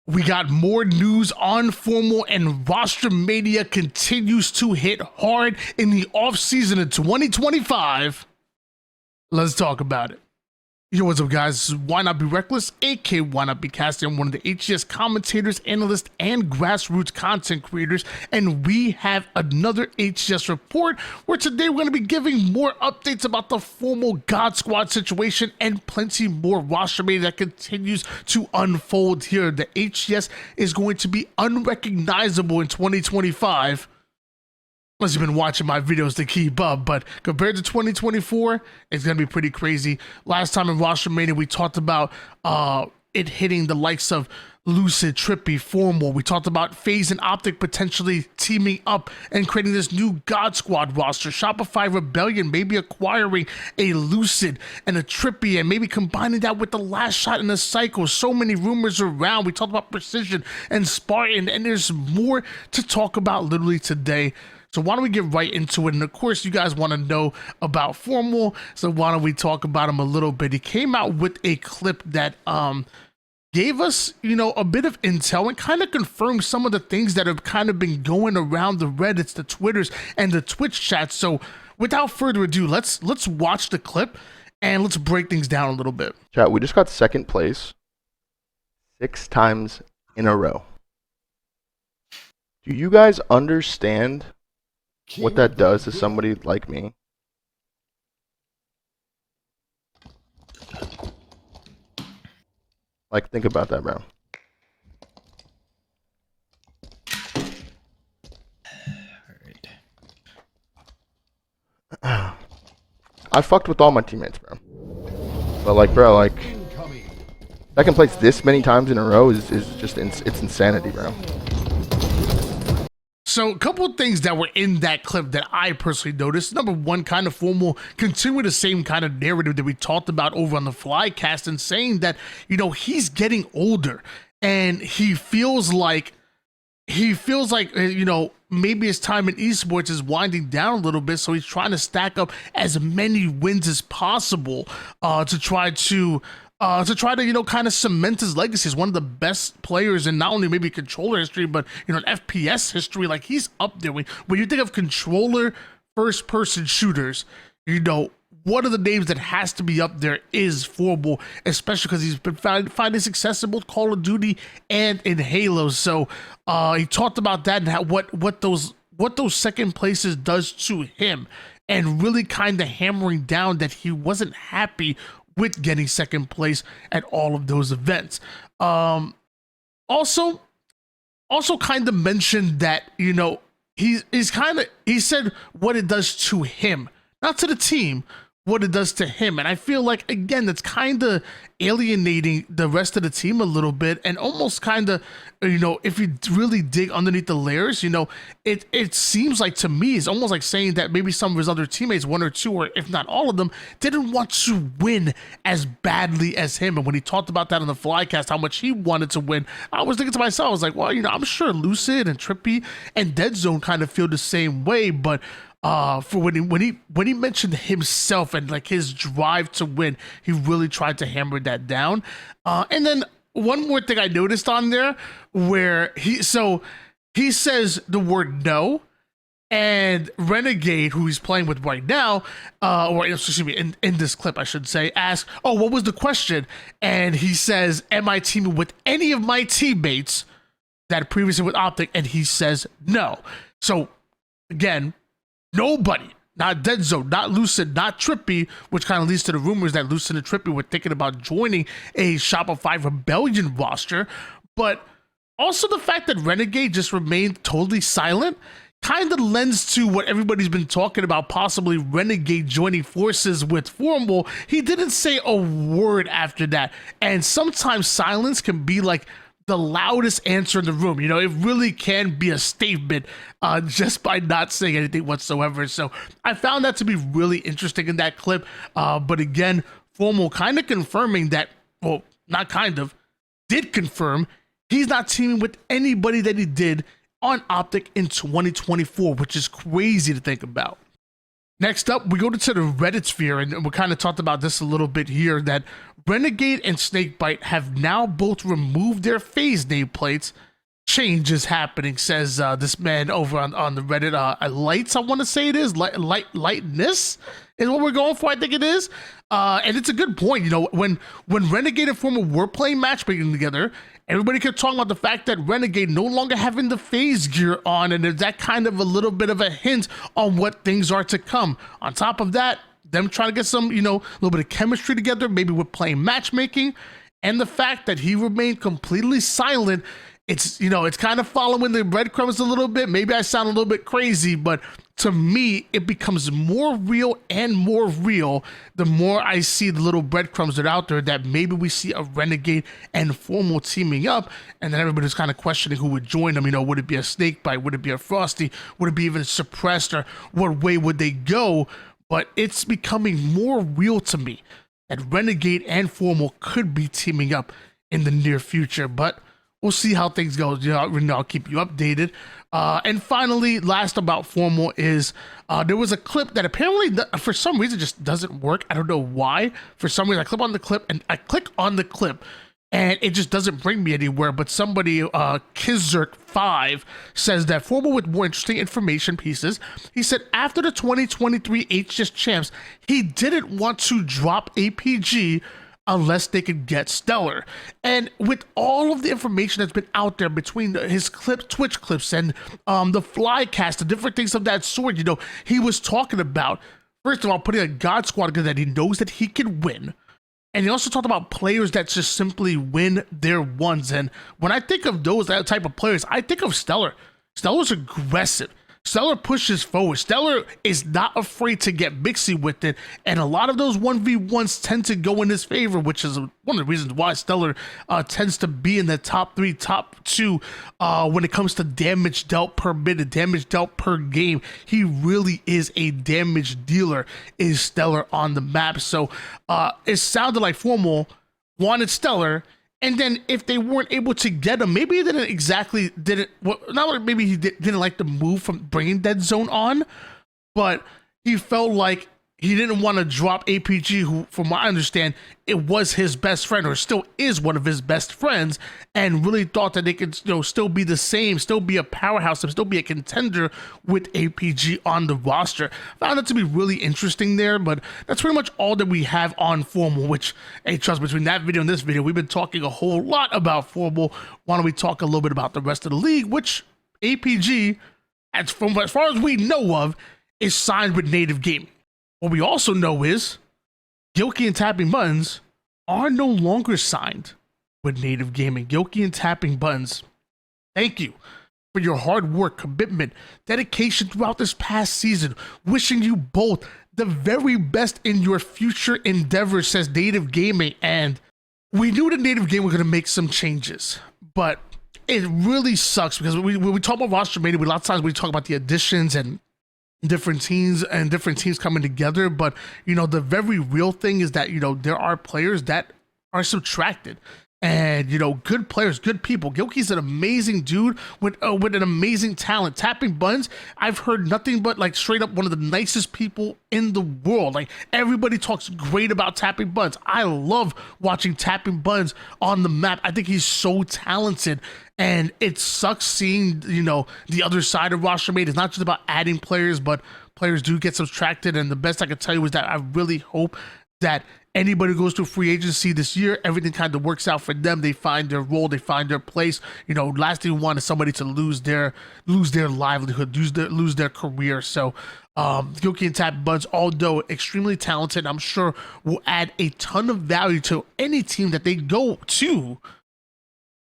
We got more news on Formal, and Rostermania continues to hit hard in the offseason of 2025. Let's talk about it. Yo, what's up, guys? This is Why Not Be Reckless, aka Why Not Be Casting. I'm one of the HCS commentators, analysts, and grassroots content creators, and we have another HCS report where today we're going to be giving more updates about the Formal God Squad situation and plenty more Rostermania that continues to unfold here. The HCS is going to be unrecognizable in 2025. Unless you've been watching my videos to keep up, but compared to 2024, it's going to be pretty crazy. Last time in Rostermania, we talked about it hitting the likes of Lucid, Trippy, Formal. We talked about FaZe and Optic potentially teaming up and creating this new God Squad roster. Shopify Rebellion maybe acquiring a Lucid and a Trippy and maybe combining that with the last shot in the cycle. So many rumors around. We talked about Precision and Spartan, and there's more to talk about literally today. So why don't we get right into it? And of course, you guys want to know about Formal, so why don't we talk about him a little bit? He came out with a clip that gave us, a bit of intel and kind of confirmed some of the things that have kind of been going around the Reddits, the Twitters, and the Twitch chats. So without further ado, let's watch the clip and let's break things down a little bit. Chat, we just got second place 6 times in a row. Do you guys understand what that does to somebody like me? Like, think about that, bro. Alright. I fucked with all my teammates, bro. But like, bro, like, second place this many times in a row is just it's insanity, bro. So a couple of things that were in that clip that I personally noticed. Number one, kind of Formal continuing the same kind of narrative that we talked about over on the Flycast, and saying that, he's getting older and he feels like, maybe his time in esports is winding down a little bit. So he's trying to stack up as many wins as possible to try to kind of cement his legacy as one of the best players in not only maybe controller history, but, an FPS history. Like, he's up there. When you think of controller first-person shooters, one of the names that has to be up there is Formal, especially because he's been finding success in both Call of Duty and in Halo. So he talked about that and how, what those second places does to him, and really kind of hammering down that he wasn't happy with getting second place at all of those events. Also kind of mentioned that, he said what it does to him, not to the team, what it does to him. And I feel like, again, that's kind of alienating the rest of the team a little bit, and almost kind of, if you really dig underneath the layers, it seems like, to me, it's almost like saying that maybe some of his other teammates, one or two, or if not all of them, didn't want to win as badly as him. And when he talked about that on the Flycast, how much he wanted to win, I was thinking to myself, I was like, well, I'm sure Lucid and Trippy and Dead Zone kind of feel the same way, but for when he mentioned himself and like his drive to win, he really tried to hammer that down. And then one more thing I noticed on there, where he says the word no, and Renegade, who he's playing with right now, or excuse me, in this clip I should say, asks, "Oh, what was the question?" And he says, "Am I teaming with any of my teammates that previously with Optic?" And he says no. So again, nobody, not Dead Zone, not Lucid, not Trippy, which kind of leads to the rumors that Lucid and Trippy were thinking about joining a Shopify Rebellion roster. But also the fact that Renegade just remained totally silent kind of lends to what everybody's been talking about, possibly Renegade joining forces with Formal. He didn't say a word after that. And sometimes silence can be like the loudest answer in the room. It really can be a statement just by not saying anything whatsoever. So I found that to be really interesting in that clip. But again, Formal kind of confirming that, well, not kind of, did confirm he's not teaming with anybody that he did on Optic in 2024, which is crazy to think about. Next up, we go to the Reddit sphere, and we kind of talked about this a little bit here, that Renegade and Snakebite have now both removed their phase nameplates. Change is happening, says this man over on the Reddit. Lights, I want to say it is. Lightness is what we're going for, I think it is. And it's a good point. You know, when Renegade and Formal were playing matchmaking together, everybody kept talking about the fact that Renegade no longer having the phase gear on, and there's that kind of a little bit of a hint on what things are to come. On top of that, them trying to get some, you know, a little bit of chemistry together, maybe with playing matchmaking, and the fact that he remained completely silent. It's, you know, it's kind of following the breadcrumbs a little bit. Maybe I sound a little bit crazy, but to me, it becomes more real and more real the more I see the little breadcrumbs that are out there, that maybe we see a Renegade and Formal teaming up, and then everybody's kind of questioning who would join them. You know, would it be a Snakebite? Would it be a Frosty? Would it be even Suppressed? Or what way would they go? But it's becoming more real to me that Renegade and Formal could be teaming up in the near future. But we'll see how things go. You know, I'll keep you updated. And finally, last about Formal is there was a clip that apparently for some reason just doesn't work. I don't know why. For some reason, I click on the clip and it just doesn't bring me anywhere. But somebody, Kizert5, says that Formal with more interesting information pieces. He said after the 2023 HCS champs, he didn't want to drop APG unless they could get Stellar. And with all of the information that's been out there between his Twitch clips and the Flycast, the different things of that sort, you know, he was talking about, first of all, putting a God Squad together that he knows that he can win. And he also talked about players that just simply win their ones. And when I think of that type of players, I think of Stellar. Stellar's aggressive. Stellar pushes forward. Stellar is not afraid to get mixy with it, and a lot of those 1v1s tend to go in his favor, which is one of the reasons why Stellar tends to be in the top 3, top 2 when it comes to damage dealt per minute, damage dealt per game. He really is a damage dealer, is Stellar on the map. So it sounded like Formal wanted Stellar, and then if they weren't able to get him, maybe he maybe he didn't like the move from bringing Dead Zone on, but he felt like he didn't want to drop APG, who, from what I understand, it was his best friend, or still is one of his best friends, and really thought that they could, you know, still be the same, still be a powerhouse, and still be a contender with APG on the roster. Found it to be really interesting there, but that's pretty much all that we have on Formal, which, hey, trust me, between that video and this video, we've been talking a whole lot about Formal. Why don't we talk a little bit about the rest of the league, which APG, as far as we know of, is signed with Native Gaming. What we also know is Gilkey and Tapping Buttons are no longer signed with Native Gaming. Gilkey and Tapping Buttons, thank you for your hard work, commitment, dedication throughout this past season. Wishing you both the very best in your future endeavors, says Native Gaming. And we knew that Native Gaming were going to make some changes, but it really sucks because when we talk about Rostermania, a lot of times we talk about the additions and different teams coming together, but you know, the very real thing is that, you know, there are players that are subtracted, and you know, good players, good people. Gilkey's an amazing dude with an amazing talent. Tapping Buttons, I've heard nothing but like straight up one of the nicest people in the world. Like, everybody talks great about Tapping Buttons. I love watching Tapping Buttons on the map. I think he's so talented. And it sucks seeing, you know, the other side of Rostermania. It's not just about adding players, but players do get subtracted. And the best I can tell you is that I really hope that anybody who goes to free agency this year, everything kind of works out for them. They find their role, they find their place. You know, last thing we want is somebody to lose their livelihood, lose their career. So Gilkey and Tapping Buttons, although extremely talented, I'm sure will add a ton of value to any team that they go to.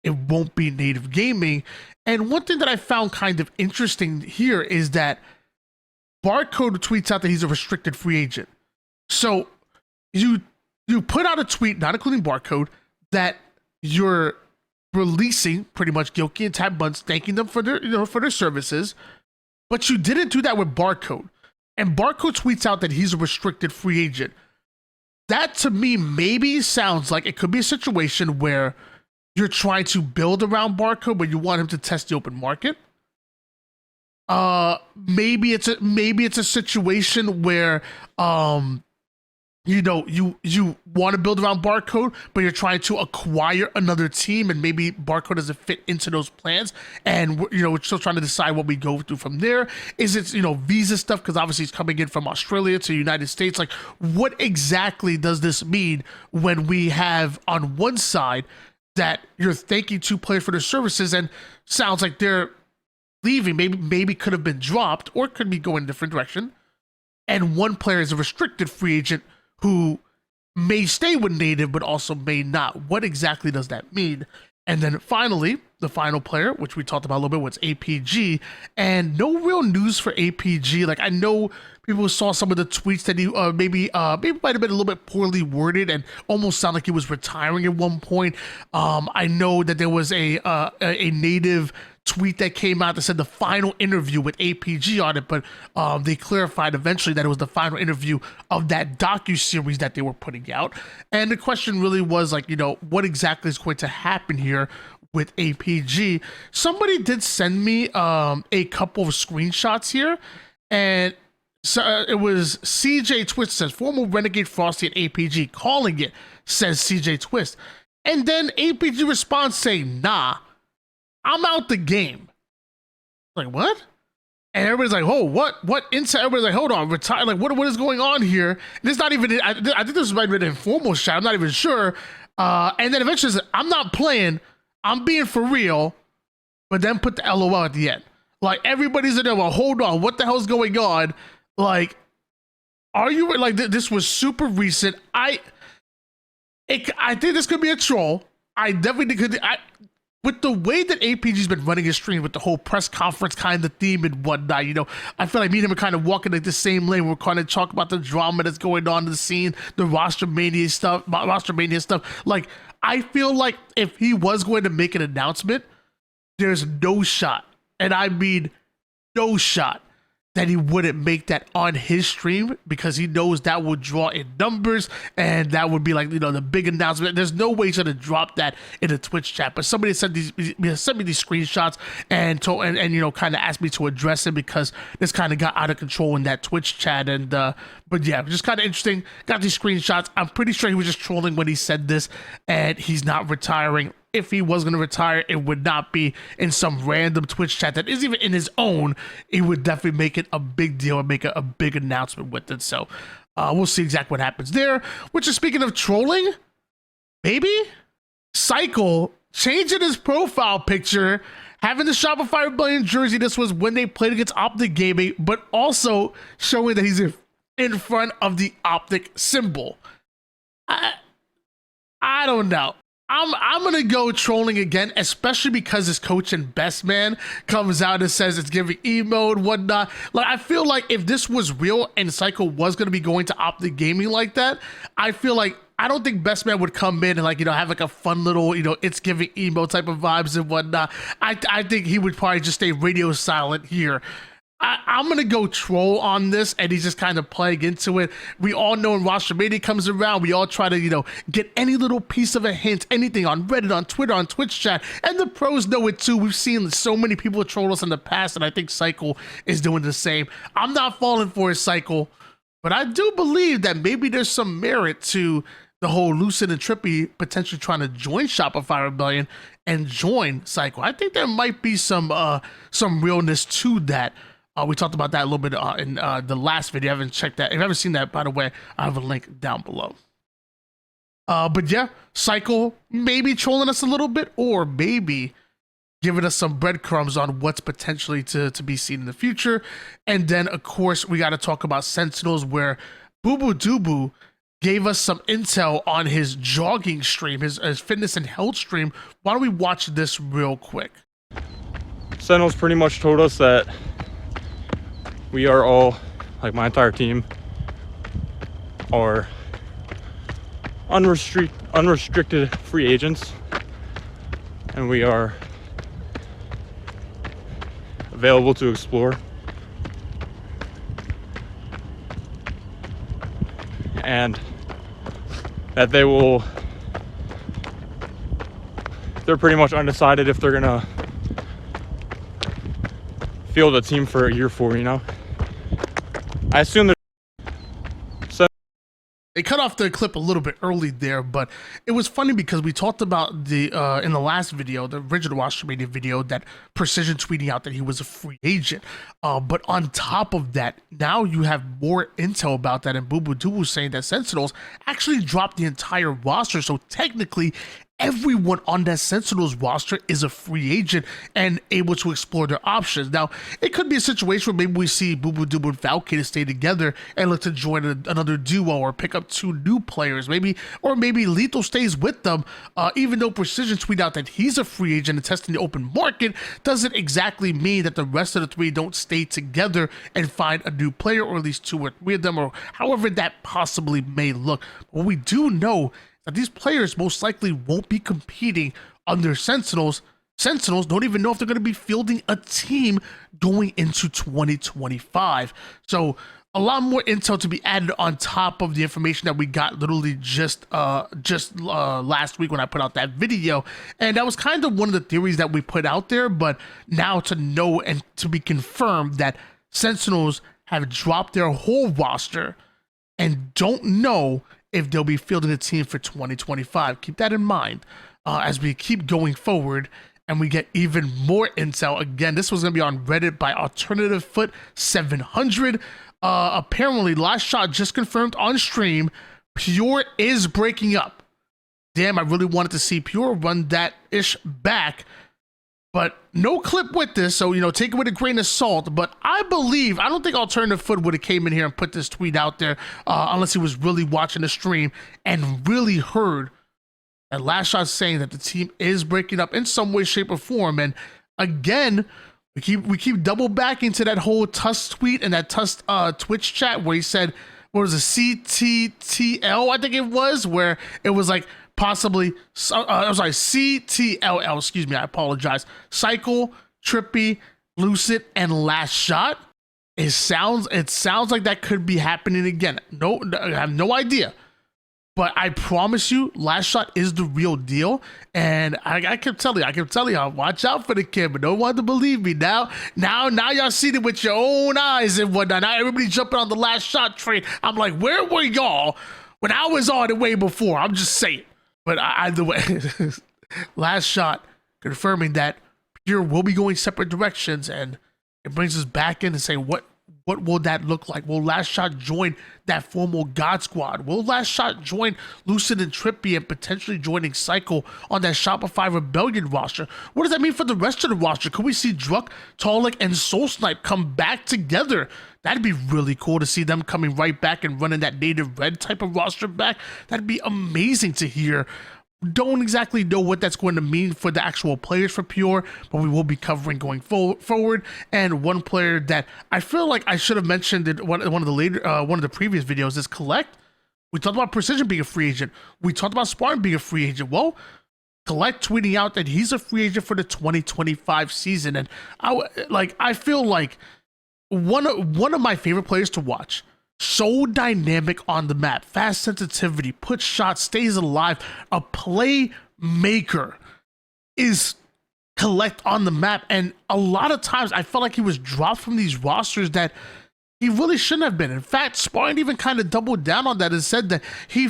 It won't be Native Gaming. And one thing that I found kind of interesting here is that Barcode tweets out that he's a restricted free agent. So you put out a tweet, not including Barcode, that you're releasing pretty much Gilkey and Tapping Buttons, thanking them for their, you know, for their services, but you didn't do that with Barcode. And Barcode tweets out that he's a restricted free agent. That to me maybe sounds like it could be a situation where you're trying to build around Barcode, but you want him to test the open market. maybe it's a situation where you know, you want to build around Barcode, but you're trying to acquire another team, and maybe Barcode doesn't fit into those plans, and we're still trying to decide what we go through from there. Is it visa stuff, because obviously he's coming in from Australia to the United States? Like, what exactly does this mean when we have on one side that you're thanking two players for their services, and sounds like they're leaving, maybe could have been dropped or could be going a different direction, and one player is a restricted free agent who may stay with Native but also may not? What exactly does that mean? And then finally, the final player, which we talked about a little bit, was APG, and no real news for APG. Like, I know people saw some of the tweets that he maybe might have been a little bit poorly worded and almost sounded like he was retiring at one point. I know that there was a Native tweet that came out that said the final interview with APG on it, but they clarified eventually that it was the final interview of that docu-series that they were putting out. And the question really was, like, what exactly is going to happen here with APG? Somebody did send me a couple of screenshots here, and so it was CJ Twist says former Renegade Frosty and APG calling it, says CJ Twist, and then APG responds saying, "Nah, I'm out the game." Like, what? And everybody's like, "Oh, what inside?" Everybody's like, "Hold on, retire." Like, what is going on here? And it's not even, I think this might have been an informal shot, I'm not even sure. And then eventually says, "I'm not playing, I'm being for real," but then put the LOL at the end. Like, everybody's in there, well, hold on, what the hell's going on? Like, are you, like, this was super recent. I think this could be a troll. I definitely could. With the way that APG's been running his stream with the whole press conference kind of theme and whatnot, I feel like me and him are kind of walking like the same lane. We're kind of talking about the drama that's going on in the scene, the Rostermania stuff. Like, I feel like if he was going to make an announcement, there's no shot, and I mean no shot, that he wouldn't make that on his stream, because he knows that would draw in numbers, and that would be like, the big announcement. There's no way he's gonna drop that in a Twitch chat. But somebody sent me these screenshots and kind of asked me to address it, because this kind of got out of control in that Twitch chat. And but yeah, just kind of interesting. Got these screenshots. I'm pretty sure he was just trolling when he said this, and he's not retiring. If he was going to retire, it would not be in some random Twitch chat that isn't even in his own. He would definitely make it a big deal and make a big announcement with it. So we'll see exactly what happens there. Which is, speaking of trolling, maybe Cycle changing his profile picture, having the Shopify Rebellion jersey. This was when they played against Optic Gaming, but also showing that he's in front of the Optic symbol. I don't know. I'm gonna go trolling again, especially because his coach and best man comes out and says it's giving emo and whatnot. Like, I feel like if this was real and Psycho was gonna be going to Optic Gaming like that, I feel like, I don't think best man would come in and, like, have like a fun little, it's giving emo type of vibes and whatnot. I think he would probably just stay radio silent here. I'm going to go troll on this, and he's just kind of playing into it. We all know when Rostermania comes around, we all try to, get any little piece of a hint, anything on Reddit, on Twitter, on Twitch chat, and the pros know it too. We've seen so many people troll us in the past, and I think Cycle is doing the same. I'm not falling for his Cycle, but I do believe that maybe there's some merit to the whole Lucid and Trippy potentially trying to join Shopify Rebellion and join Cycle. I think there might be some realness to that. We talked about that a little bit in the last video. I haven't checked that. If you haven't seen that, by the way, I have a link down below. But yeah, Cycle maybe trolling us a little bit, or maybe giving us some breadcrumbs on what's potentially to be seen in the future. And then, of course, we got to talk about Sentinels, where Boo Boo Dubu gave us some intel on his jogging stream, his fitness and health stream. Why don't we watch this real quick? Sentinels pretty much told us that we are all, like my entire team, are unrestricted free agents, and we are available to explore. And that they're pretty much undecided if they're gonna field a team for a year for, you know? I assume that they cut off the clip a little bit early there, but it was funny because we talked about the in the last video, the original Rostermania video, that Precision tweeting out that he was a free agent. But on top of that, now you have more intel about that, and Boo Boo Doo saying that Sentinels actually dropped the entire roster. So technically, everyone on that Sentinels roster is a free agent and able to explore their options. Now, it could be a situation where maybe we see Boo Boo Doo and Valkyrie stay together and look to join another duo or pick up 2 new players, maybe Lethal stays with them, even though Precision tweeted out that he's a free agent and testing the open market, doesn't exactly mean that the rest of the 3 don't stay together and find a new player, or at least 2 or 3 of them, or however that possibly may look. What we do know that these players most likely won't be competing under Sentinels. Sentinels don't even know if they're going to be fielding a team going into 2025. So a lot more intel to be added on top of the information that we got literally just last week when I put out that video. And that was kind of one of the theories that we put out there, but now to know and to be confirmed that Sentinels have dropped their whole roster and don't know if they'll be fielding a team for 2025. Keep that in mind as we keep going forward and we get even more intel. Again, this was going to be on Reddit by Alternative Foot 700. Apparently, Last Shot just confirmed on stream, Pure is breaking up. Damn, I really wanted to see Pure run that ish back, but no clip with this, so, you know, take it with a grain of salt. But I don't think Alternative Foot would have came in here and put this tweet out there unless he was really watching the stream and really heard that Last Shot saying that the team is breaking up in some way, shape, or form. And again, we keep double backing to that whole Tusk tweet and that Tusk Twitch chat where he said, what was it, CTTL, I think it was, where it was like, possibly, I'm sorry, CTLL, excuse me, I apologize. Cycle, Trippy, Lucid, and Last Shot. It sounds like that could be happening again. No, I have no idea. But I promise you, Last Shot is the real deal. And I kept telling you, watch out for the kid, but no one to believe me. Now y'all seen it with your own eyes and whatnot. Now everybody jumping on the Last Shot train. I'm like, where were y'all when I was on it way before? I'm just saying. But either way, Last Shot confirming that Pure will be going separate directions, and it brings us back in and say, what will that look like? Will Last Shot join that formal God Squad? Will Last Shot join Lucid and Trippy and potentially joining Cycle on that Shopify Rebellion roster? What does that mean for the rest of the roster? Could we see Druk, Talik, and Soul Snipe come back together? That'd be really cool to see them coming right back and running that Native Red type of roster back. That'd be amazing to hear. Don't exactly know what that's going to mean for the actual players for Pure, but we will be covering going forward. And one player that I feel like I should have mentioned in one of the previous videos is Collect. We talked about Precision being a free agent. We talked about Spartan being a free agent. Well, Collect tweeting out that he's a free agent for the 2025 season, and I feel like one of my favorite players to watch. So dynamic on the map, fast sensitivity, puts shots, stays alive. A playmaker is Collect on the map, and a lot of times I felt like he was dropped from these rosters that he really shouldn't have been. In fact, Spartan even kind of doubled down on that and said that he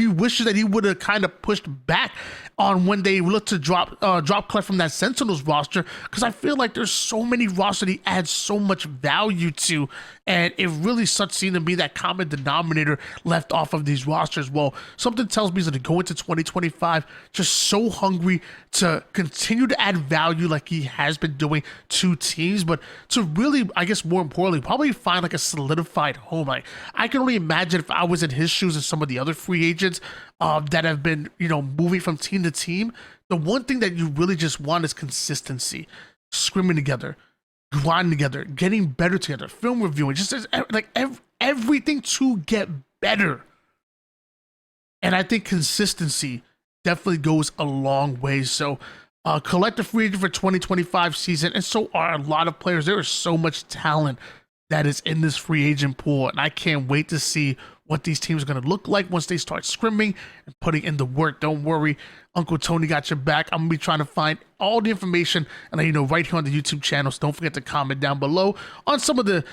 wishes that he would have kind of pushed back on when they look to drop Collect from that Sentinels roster, because I feel like there's so many rosters that he adds so much value to, and it really sucks seeing to be that common denominator left off of these rosters. Well, something tells me that to go into 2025 just so hungry to continue to add value like he has been doing to teams, but to really, I guess more importantly, probably find like a solidified home. Like, I can only imagine if I was in his shoes and some of the other free agents that have been, moving from team to team. The one thing that you really just want is consistency, scrimming together, grinding together, getting better together, film reviewing, just like everything to get better. And I think consistency definitely goes a long way. So Collect a free agent for 2025 season, and so are a lot of players. There is so much talent that is in this free agent pool, and I can't wait to see what these teams are going to look like once they start scrimming and putting in the work. Don't worry, Uncle Tony got your back. I'm going to be trying to find all the information and let you know right here on the YouTube channel. So don't forget to comment down below on some of the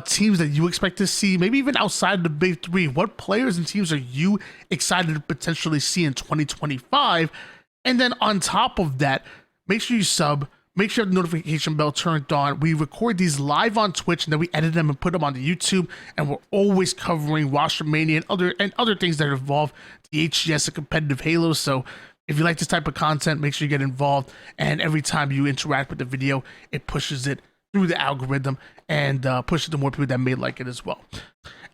teams that you expect to see, maybe even outside of the big three. What players and teams are you excited to potentially see in 2025? And then on top of that, make sure you sub. Make sure you have the notification bell turned on. We record these live on Twitch and then we edit them and put them on the YouTube. And we're always covering Rostermania and other things that involve the HCS and competitive Halo. So if you like this type of content, make sure you get involved. And every time you interact with the video, it pushes it through the algorithm and pushes it to more people that may like it as well.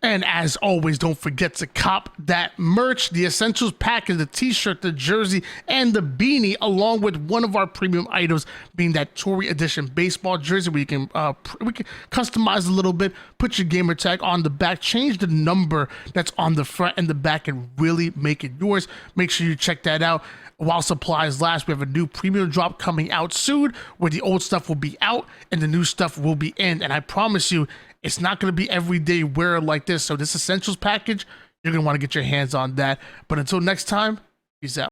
And as always, don't forget to cop that merch, the Essentials package, the t-shirt, the jersey, and the beanie, along with one of our premium items being that Tory Edition baseball jersey where you can customize a little bit, put your gamer tag on the back, change the number that's on the front and the back, and really make it yours. Make sure you check that out. While supplies last, we have a new premium drop coming out soon where the old stuff will be out and the new stuff will be in. And I promise you, it's not going to be everyday wear like this. So this Essentials package, you're going to want to get your hands on that. But until next time, peace out.